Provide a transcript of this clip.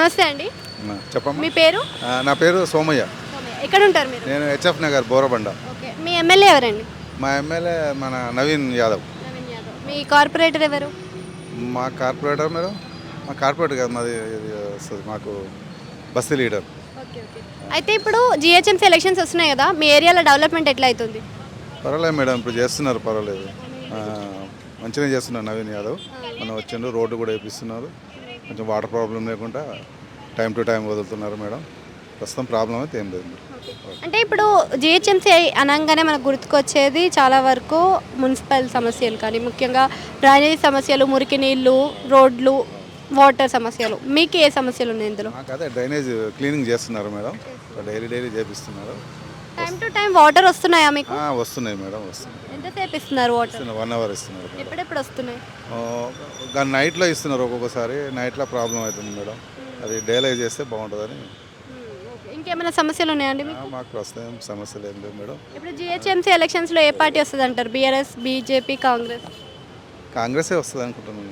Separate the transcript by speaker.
Speaker 1: నమస్తే అండి.
Speaker 2: చెప్పమ్మా.
Speaker 1: మీ పేరు?
Speaker 2: నా పేరు సోమయ్య.
Speaker 1: ఎక్కడ ఉంటారు మీరు?
Speaker 2: నేను హెచ్ఎఫ్ నగర్ బోరబండ.
Speaker 1: ఓకే. మీ ఎమ్మెల్యే ఎవరండి?
Speaker 2: మా ఎమ్మెల్యే మన నవీన్ యాదవ్.
Speaker 1: నవీన్ యాదవ్. మీ కార్పొరేటర్ ఎవరు?
Speaker 2: మా కార్పొరేటర్ మీరు? మా కార్పొరేటర్ కాదు, మాది ఇది వస్తుంది మాకు బస్తీ లీడర్.
Speaker 1: Okay okay. అయితే ఇప్పుడు జిహెచ్ఎంసీ ఎలక్షన్స్ వస్తున్నాయి కదా, మీ ఏరియాలో డెవలప్మెంట్ ఎట్లా అవుతుంది?
Speaker 2: పర్వాలేదు మేడం, ఇప్పుడు చేస్తున్నారు, పర్వాలేదు. మంచిగా చేస్తున్నారు నవీన్ యాదవ్. మనం వచ్చిండు, రోడ్డు కూడా వేపిస్తున్నారు. కొంచెం వాటర్ ప్రాబ్లం లేకుండా టైం టు టైం వదులుతున్నారు మేడం. ప్రస్తుతం ప్రాబ్లం అయితే ఏం లేదు.
Speaker 1: అంటే ఇప్పుడు జిహెచ్ఎంసీ అనగానే మనకు గుర్తుకొచ్చేది చాలా వరకు మున్సిపల్ సమస్యలు, కానీ ముఖ్యంగా డ్రైనేజ్ సమస్యలు, మురికి నీళ్ళు, రోడ్లు, వాటర్ సమస్యలు. మీకు ఏ సమస్యలు ఉన్నాయి ఇందులో?
Speaker 2: మాకు అదే డ్రైనేజ్ క్లీనింగ్ చేస్తున్నారు మేడం, డైలీ చేపిస్తున్నారు.
Speaker 1: టైం టు టైం వాటర్ వస్తున్నాయా మీకు?
Speaker 2: వస్తున్నాయి మేడం, వస్తున్నాయి.
Speaker 1: ఎంతసేపు ఇస్తున్నారు వాటర్?
Speaker 2: 1 అవర్ ఇస్తున్నారు.
Speaker 1: ఎప్పుడెప్పుడు వస్తున్నాయి?
Speaker 2: నైట్లో ఇస్తున్నారు, ఒక్కొక్కసారి నైట్లో ప్రాబ్లం అవుతుంది మేడం. అది డేలో చేస్తే బాగుంటుందని.
Speaker 1: ఇంకేమైనా సమస్యలు ఉన్నాయండి మీకు?
Speaker 2: మాకు ప్రస్తుతం సమస్యలు ఏం లేవు మేడం.
Speaker 1: ఇప్పుడు జిహెచ్ఎంసీ ఎలక్షన్స్లో ఏ పార్టీ వస్తుంది అంటారు? BRS, BJP, Congress?
Speaker 2: కాంగ్రెసే వస్తుంది అనుకుంటున్నాను.